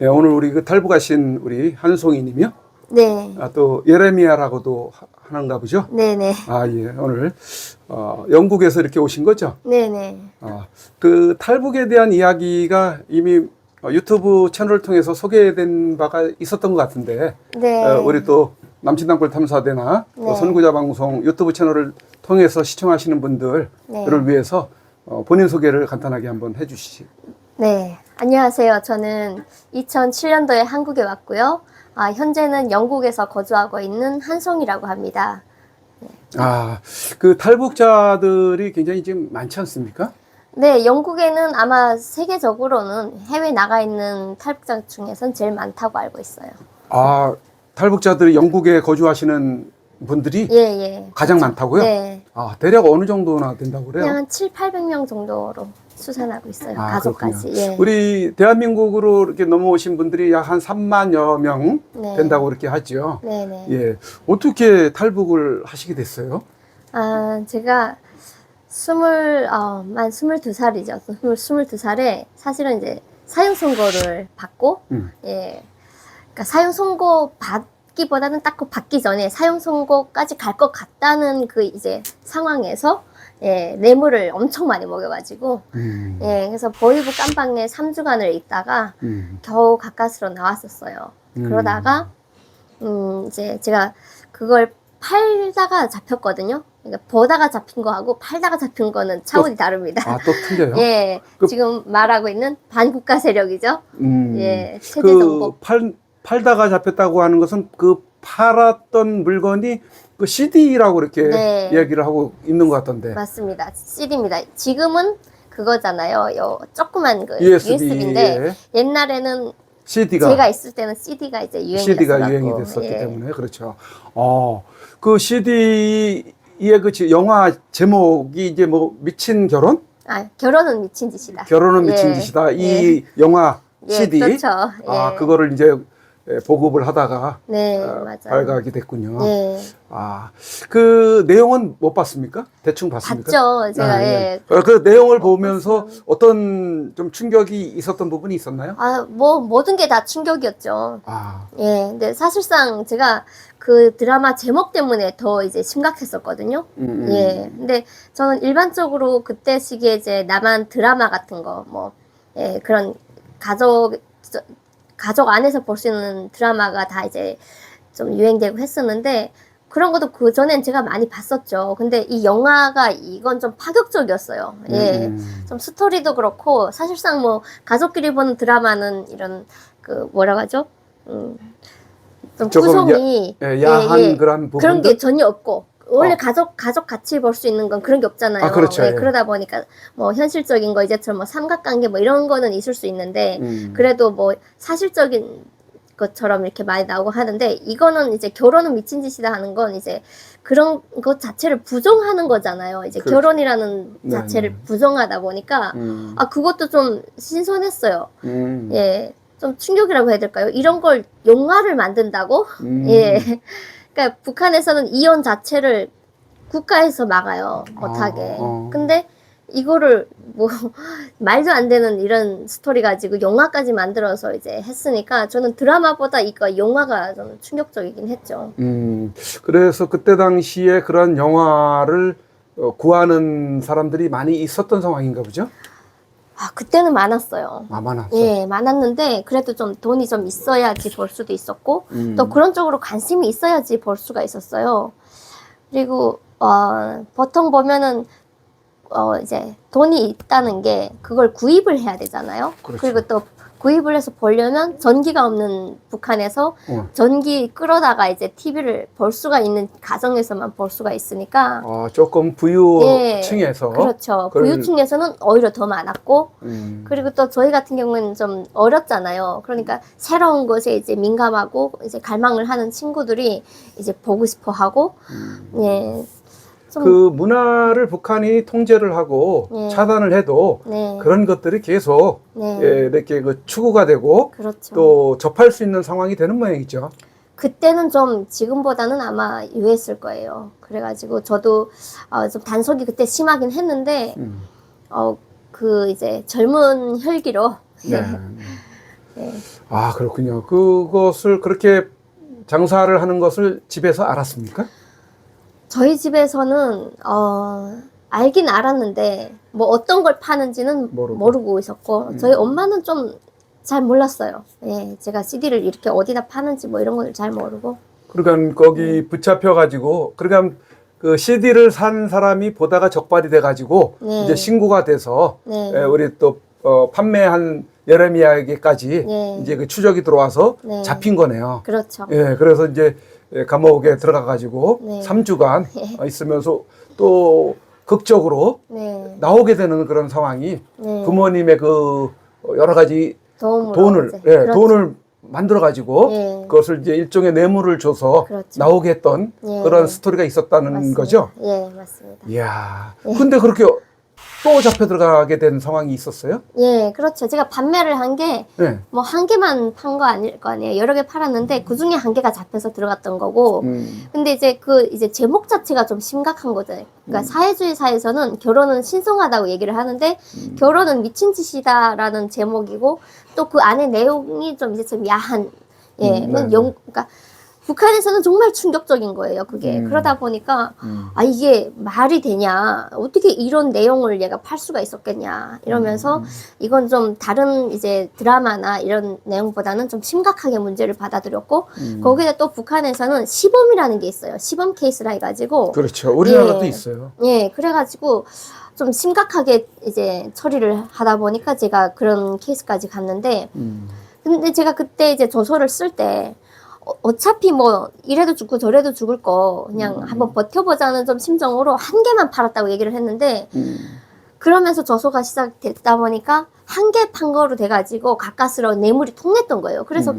예, 오늘 우리 그 탈북하신 우리 한송이님이요? 네. 아, 또 예레미야라고도 하는가 보죠? 네네. 아, 예. 오늘 영국에서 이렇게 오신 거죠? 네네. 그 탈북에 대한 이야기가 이미 유튜브 채널을 통해서 소개된 바가 있었던 것 같은데, 네. 우리 또 남친당골 탐사대나 또 네. 선구자 방송 유튜브 채널을 통해서 시청하시는 분들을 네. 위해서 본인 소개를 간단하게 한번 해주시죠. 네. 안녕하세요. 저는 2007년도에 한국에 왔고요. 현재는 영국에서 거주하고 있는 한송이라고 합니다. 그 탈북자들이 굉장히 지금 많지 않습니까? 네, 영국에는 아마 세계적으로는 해외 나가 있는 탈북자 중에선 제일 많다고 알고 있어요. 탈북자들이 영국에 거주하시는 분들이 예, 예. 가장 많다고요? 네. 대략 어느 정도나 된다고 그래요? 그냥 한 7, 800명 정도로 수산하고 있어요. 가족까지. 그렇군요. 예. 우리 대한민국으로 이렇게 넘어오신 분들이 약 한 3만여 명 네. 된다고 그렇게 하죠. 네네. 예. 어떻게 탈북을 하시게 됐어요? 제가 만 22살이죠. 22살에 사실은 이제 사형 선고를 받고, 예. 그러니까 사형 선고 받기보다는 딱 그 받기 전에 사형 선고까지 갈 것 같다는 그 이제 상황에서 예, 뇌물을 엄청 많이 먹여가지고, 예, 그래서 보이부 깜방에 3주간을 있다가 겨우 가까스로 나왔었어요. 그러다가, 이제 제가 그걸 팔다가 잡혔거든요. 그러니까 보다가 잡힌 거하고 팔다가 잡힌 거는 차원이 다릅니다. 또 틀려요? 예, 지금 말하고 있는 반국가 세력이죠. 예, 체제 그 정복. 팔다가 잡혔다고 하는 것은 그 팔았던 물건이 그 CD라고 이렇게 네. 이야기를 하고 있는 것 같던데. 맞습니다. CD입니다. 지금은 그거잖아요. 조그만 그 USB, USB인데 예. 옛날에는 CD가 제가 있을 때는 CD가 이제 CD가 유행이 됐었고, 됐었기 예. 때문에 그렇죠. 그 CD의 그 영화 제목이 이제 뭐 미친 결혼? 결혼은 미친 짓이다. 결혼은 미친 예. 짓이다. 이 예. 영화 예, CD. 그렇죠. 예. 그거를 이제 보급을 하다가 네, 맞아요. 발각이 됐군요. 예. 그 내용은 못 봤습니까? 대충 봤습니까? 봤죠. 제가 예. 그 내용을 보면서 어떤 좀 충격이 있었던 부분이 있었나요? 모든 게 다 충격이었죠. 예. 근데 사실상 제가 그 드라마 제목 때문에 더 이제 심각했었거든요. 예. 근데 저는 일반적으로 그때 시기에 이제 남한 드라마 같은 거, 예, 그런 가족 안에서 볼 수 있는 드라마가 다 이제 좀 유행되고 했었는데, 그런 것도 그 전엔 제가 많이 봤었죠. 근데 이 영화가 이건 좀 파격적이었어요. 예. 좀 스토리도 그렇고, 사실상 가족끼리 보는 드라마는 이런, 뭐라고 하죠? 좀 구성이. 야한 그런 부분. 그런 게 전혀 없고. 원래 가족 같이 볼 수 있는 건 그런 게 없잖아요. 그렇죠. 예, 그러다 보니까 현실적인 거 이제처럼 삼각관계 이런 거는 있을 수 있는데 그래도 사실적인 것처럼 이렇게 많이 나오고 하는데, 이거는 이제 결혼은 미친 짓이다 하는 건 이제 그런 것 자체를 부정하는 거잖아요. 이제 그렇죠. 결혼이라는 자체를 부정하다 보니까 그것도 좀 신선했어요. 예, 좀 충격이라고 해야 될까요? 이런 걸 영화를 만든다고? 예. 그러니까 북한에서는 이혼 자체를 국가에서 막아요. 못하게. 근데 이거를 말도 안 되는 이런 스토리 가지고 영화까지 만들어서 이제 했으니까 저는 드라마보다 이거 영화가 좀 충격적이긴 했죠. 그래서 그때 당시에 그런 영화를 구하는 사람들이 많이 있었던 상황인가 보죠? 그때는 많았어요. 많았어. 예, 많았는데 그래도 좀 돈이 좀 있어야지 볼 수도 있었고 또 그런 쪽으로 관심이 있어야지 볼 수가 있었어요. 그리고 보통 보면은 이제 돈이 있다는 게 그걸 구입을 해야 되잖아요. 그렇죠. 그리고 또 구입을 해서 보려면 전기가 없는 북한에서 전기 끌어다가 이제 TV를 볼 수가 있는 가정에서만 볼 수가 있으니까 조금 부유층에서. 그렇죠. 부유층에서는 오히려 더 많았고 그리고 또 저희 같은 경우는 좀 어렸잖아요. 그러니까 새로운 것에 이제 민감하고 이제 갈망을 하는 친구들이 이제 보고 싶어 하고 예. 그 문화를 북한이 통제를 하고 차단을 해도 그런 것들이 계속 이렇게 추구가 되고 그렇죠. 또 접할 수 있는 상황이 되는 모양이죠. 그때는 좀 지금보다는 아마 유했을 거예요. 그래가지고 저도 좀 단속이 그때 심하긴 했는데 그 이제 젊은 혈기로 예. 아, 그렇군요. 그것을 그렇게 장사를 하는 것을 집에서 알았습니까? 저희 집에서는 알긴 알았는데 뭐 어떤 걸 파는지는 모르고 있었고 저희 엄마는 좀 잘 몰랐어요. 예, 제가 CD를 이렇게 어디다 파는지 뭐 이런 걸 잘 모르고. 그러니까 거기 붙잡혀 가지고 그러니까 그 CD를 산 사람이 보다가 적발이 돼 가지고 네. 이제 신고가 돼서 네. 우리 또 판매한 예레미야에게까지 네. 이제 그 추적이 들어와서 네. 잡힌 거네요. 그렇죠. 예, 그래서 이제 감옥에 들어가 가지고 네. 3주간 있으면서 또 극적으로 네. 나오게 되는 그런 상황이 네. 부모님의 그 여러 가지 돈을 이제. 예, 그렇죠. 돈을 만들어 가지고 예. 그것을 이제 일종의 뇌물을 줘서 그렇죠. 나오게 했던 예. 그런 스토리가 있었다는 맞습니다. 거죠. 예, 맞습니다. 이야. 근데 그렇게 또 잡혀 들어가게 된 상황이 있었어요? 예, 그렇죠. 제가 판매를 한 게 네. 뭐 한 개만 판 거 아닐 거 아니에요. 여러 개 팔았는데 그 중에 한 개가 잡혀서 들어갔던 거고. 근데 이제 이제 제목 자체가 좀 심각한 거잖아요. 그러니까 사회주의 사회에서는 결혼은 신성하다고 얘기를 하는데 결혼은 미친 짓이다라는 제목이고 또 그 안에 내용이 좀 이제 좀 야한. 예, 네. 그러니까 북한에서는 정말 충격적인 거예요, 그게. 그러다 보니까, 아, 이게 말이 되냐. 어떻게 이런 내용을 얘가 팔 수가 있었겠냐. 이러면서 이건 좀 다른 이제 드라마나 이런 내용보다는 좀 심각하게 문제를 받아들였고, 거기에 또 북한에서는 시범이라는 게 있어요. 시범 케이스라 해가지고. 그렇죠. 우리나라도 예, 있어요. 예, 그래가지고 좀 심각하게 이제 처리를 하다 보니까 제가 그런 케이스까지 갔는데, 근데 제가 그때 이제 조서를 쓸 때, 어차피 뭐 이래도 죽고 저래도 죽을 거 그냥 한번 버텨보자는 좀 심정으로 한 개만 팔았다고 얘기를 했는데 그러면서 저소가 시작됐다 보니까 한 개 판 거로 돼가지고 가까스로 뇌물이 통했던 거예요. 그래서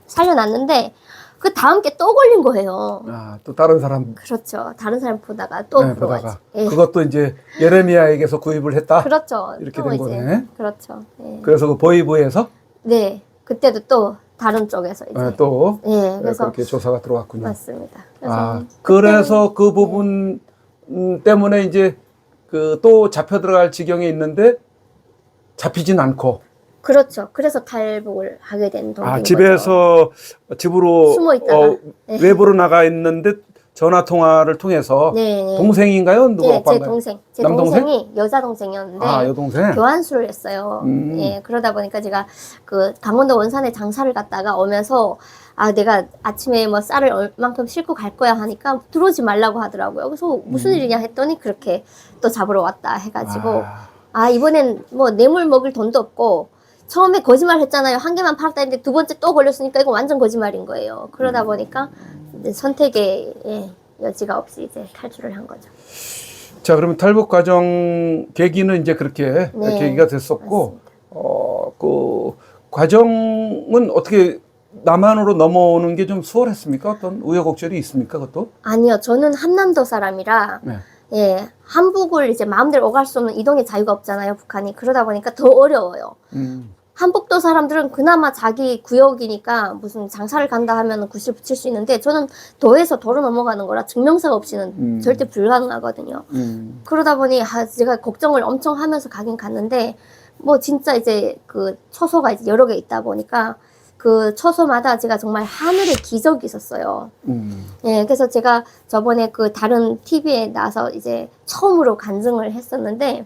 살려놨는데 그 다음 게 또 걸린 거예요. 아, 또 다른 사람 그렇죠. 다른 사람 보다가 또 들어와지. 보다가 예. 그것도 이제 예레미야에게서 구입을 했다. 그렇죠. 이렇게 또 된 이제, 거네. 그렇죠. 예. 그래서 그 보이부에서 네, 그때도 또 다른 쪽에서 이제 또 예, 그래서 그렇게 조사가 들어왔군요. 맞습니다. 그래서 아, 그래서 그 부분 때문에 이제 그 또 잡혀 들어갈 지경에 있는데 잡히진 않고. 그렇죠. 그래서 탈북을 하게 된 동기인 거죠. 집에서 집으로 숨어 있다가. 네. 외부로 나가 있는데 전화 통화를 통해서 네. 동생인가요? 누구 네, 제 오빠인가요? 동생. 제 남동생? 동생이 여자 동생이었는데 아, 여동생. 교환수를 했어요. 예, 그러다 보니까 제가 그 강원도 원산에 장사를 갔다가 오면서 아, 내가 아침에 뭐 쌀을 얼만큼 싣고 갈 거야 하니까 들어오지 말라고 하더라고요. 그래서 무슨 일이냐 했더니 그렇게 또 잡으러 왔다 해가지고 아, 이번엔 뭐 뇌물 먹을 돈도 없고 처음에 거짓말 했잖아요. 한 개만 팔았다 했는데 두 번째 또 걸렸으니까 이거 완전 거짓말인 거예요. 그러다 보니까 이제 선택의 여지가 없이 이제 탈출을 한 거죠. 자, 그러면 탈북 과정 계기는 이제 그렇게 네, 계기가 됐었고, 그 과정은 어떻게 남한으로 넘어오는 게 좀 수월했습니까? 어떤 우여곡절이 있습니까? 그것도? 아니요, 저는 한남도 사람이라 네. 예, 한북을 이제 마음대로 오갈 수 없는 이동의 자유가 없잖아요, 북한이. 그러다 보니까 더 어려워요. 한북도 사람들은 그나마 자기 구역이니까 무슨 장사를 간다 하면 구실 붙일 수 있는데 저는 도에서 도로 넘어가는 거라 증명서가 없이는 절대 불가능하거든요. 그러다 보니 제가 걱정을 엄청 하면서 가긴 갔는데 뭐 진짜 이제 그 처소가 이제 여러 개 있다 보니까 그 처소마다 제가 정말 하늘의 기적이 있었어요. 예, 그래서 제가 저번에 그 다른 TV에 나와서 이제 처음으로 간증을 했었는데,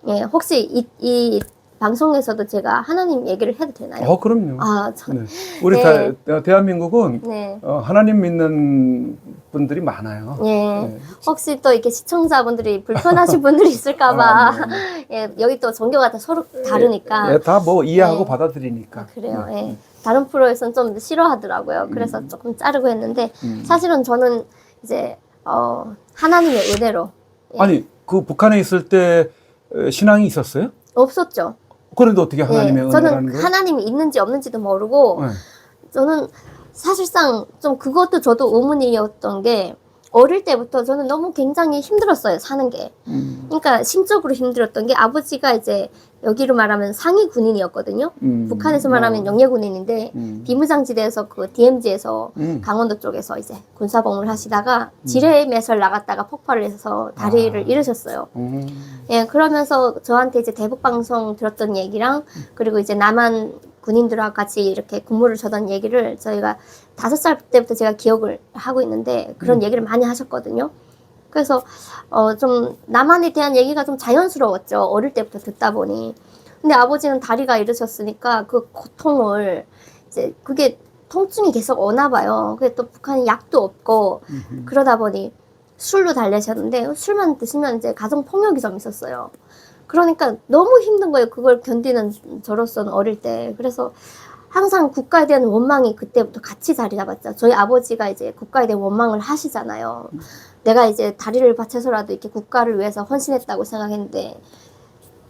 예, 혹시 이 방송에서도 제가 하나님 얘기를 해도 되나요? 그럼요. 아, 네. 우리 네. 대한민국은 네. 하나님 믿는 분들이 많아요. 예. 네. 혹시 또 이렇게 시청자분들이 불편하신 분들이 있을까봐. 네. 예, 여기 또 종교가 다 서로 다르니까. 예, 다 뭐 이해하고 네. 받아들이니까. 아, 그래요. 네. 예. 다른 프로에서는 좀 싫어하더라고요. 그래서 조금 자르고 했는데, 사실은 저는 이제, 하나님의 은혜로. 예. 아니, 그 북한에 있을 때 신앙이 있었어요? 없었죠. 그런데 어떻게 하나님의 예. 은혜라는 저는 거예요? 하나님이 있는지 없는지도 모르고, 네. 저는 사실상 좀 그것도 저도 의문이었던 게, 어릴 때부터 저는 너무 굉장히 힘들었어요, 사는 게. 그러니까 심적으로 힘들었던 게 아버지가 이제 여기로 말하면 상위 군인이었거든요. 북한에서 말하면 영예 군인인데 비무장지대에서 그 DMZ에서 강원도 쪽에서 이제 군사복무를 하시다가 지뢰 매설 나갔다가 폭발을 해서 다리를 잃으셨어요. 예, 그러면서 저한테 이제 대북 방송 들었던 얘기랑 그리고 이제 남한 군인들과 같이 이렇게 근무를 저던 얘기를 저희가 5살 때부터 제가 기억을 하고 있는데 그런 얘기를 많이 하셨거든요. 그래서 좀 남한에 대한 얘기가 좀 자연스러웠죠. 어릴 때부터 듣다 보니. 근데 아버지는 다리가 이러셨으니까 그 고통을 이제 그게 통증이 계속 오나 봐요. 그게 또 북한에 약도 없고 그러다 보니 술로 달래셨는데 술만 드시면 이제 가정 폭력이 좀 있었어요. 그러니까 너무 힘든 거예요. 그걸 견디는 저로서는 어릴 때. 그래서 항상 국가에 대한 원망이 그때부터 같이 자리 잡았죠. 저희 아버지가 이제 국가에 대한 원망을 하시잖아요. 내가 이제 다리를 바쳐서라도 이렇게 국가를 위해서 헌신했다고 생각했는데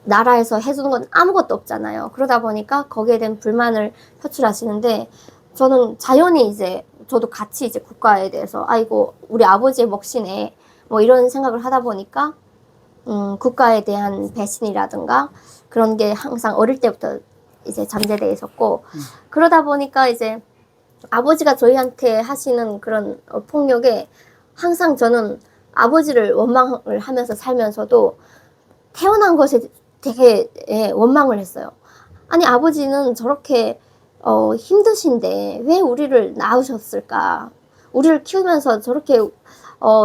나라에서 해주는 건 아무것도 없잖아요. 그러다 보니까 거기에 대한 불만을 표출하시는데 저는 자연히 이제 저도 같이 이제 국가에 대해서 아이고 우리 아버지의 몫이네 뭐 이런 생각을 하다 보니까 국가에 대한 배신이라든가 그런 게 항상 어릴 때부터 이제 잠재되어 있었고 그러다 보니까 이제 아버지가 저희한테 하시는 그런 폭력에 항상 저는 아버지를 원망을 하면서 살면서도 태어난 것에 되게 원망을 했어요. 아니 아버지는 저렇게 힘드신데 왜 우리를 낳으셨을까? 우리를 키우면서 저렇게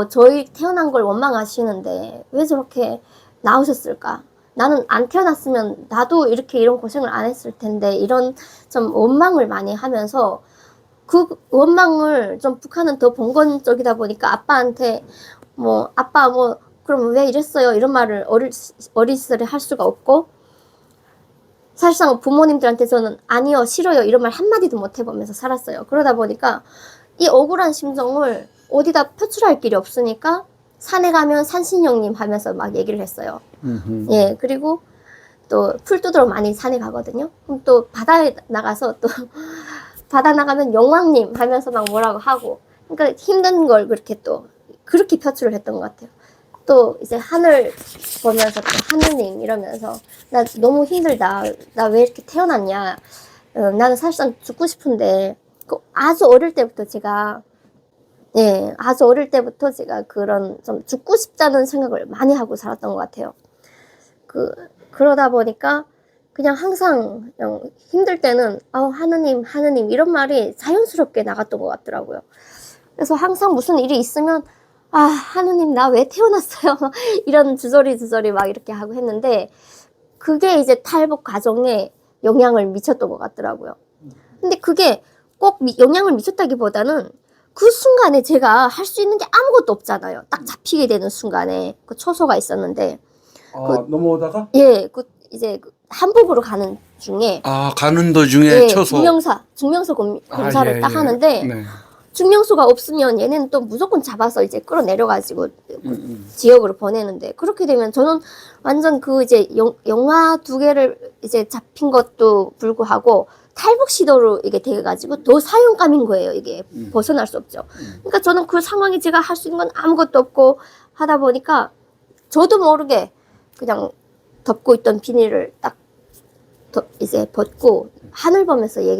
저희 태어난 걸 원망하시는데 왜 저렇게 낳으셨을까? 나는 안 태어났으면 나도 이렇게 이런 고생을 안 했을 텐데 이런 좀 원망을 많이 하면서 그 원망을 좀 북한은 더 봉건적이다 보니까 아빠한테 뭐 아빠 뭐 그럼 왜 이랬어요? 이런 말을 어린 시절에 할 수가 없고 사실상 부모님들한테 저는 아니요 싫어요 이런 말 한마디도 못 해보면서 살았어요. 그러다 보니까 이 억울한 심정을 어디다 표출할 길이 없으니까 산에 가면 산신령님 하면서 막 얘기를 했어요. 예, 그리고 또 풀 뜯으러 많이 산에 가거든요. 그럼 또 바다에 나가서 또 바다 나가면 용왕님 하면서 막 뭐라고 하고 그러니까 힘든 걸 그렇게 표출을 했던 것 같아요. 또 이제 하늘 보면서 또 하느님 이러면서 나 너무 힘들다. 나 왜 이렇게 태어났냐. 나는 사실상 죽고 싶은데 아주 어릴 때부터 제가 그런 좀 죽고 싶다는 생각을 많이 하고 살았던 것 같아요. 그러다 보니까 그냥 항상 그냥 힘들 때는 하느님 이런 말이 자연스럽게 나갔던 것 같더라고요. 그래서 항상 무슨 일이 있으면 하느님 나 왜 태어났어요? 이런 주저리 막 이렇게 하고 했는데 그게 이제 탈북 과정에 영향을 미쳤던 것 같더라고요. 근데 그게 꼭 영향을 미쳤다기보다는 그 순간에 제가 할 수 있는 게 아무것도 없잖아요. 딱 잡히게 되는 순간에 그 초소가 있었는데 넘어오다가? 예, 이제 한복으로 가는 중에 가는 도중에 초소. 증명서 검사를 딱 하는데 네. 증명서가 없으면 얘는 또 무조건 잡아서 이제 끌어내려가지고 지역으로 보내는데 그렇게 되면 저는 완전 그 이제 영화 2개를 이제 잡힌 것도 불구하고 탈북 시도로 이게 돼가지고 더 사형감인 거예요. 이게 벗어날 수 없죠. 그러니까 저는 그 상황에 제가 할 수 있는 건 아무것도 없고 하다 보니까 저도 모르게 그냥 덮고 있던 비닐을 딱 이제 벗고 하늘 보면서 얘기를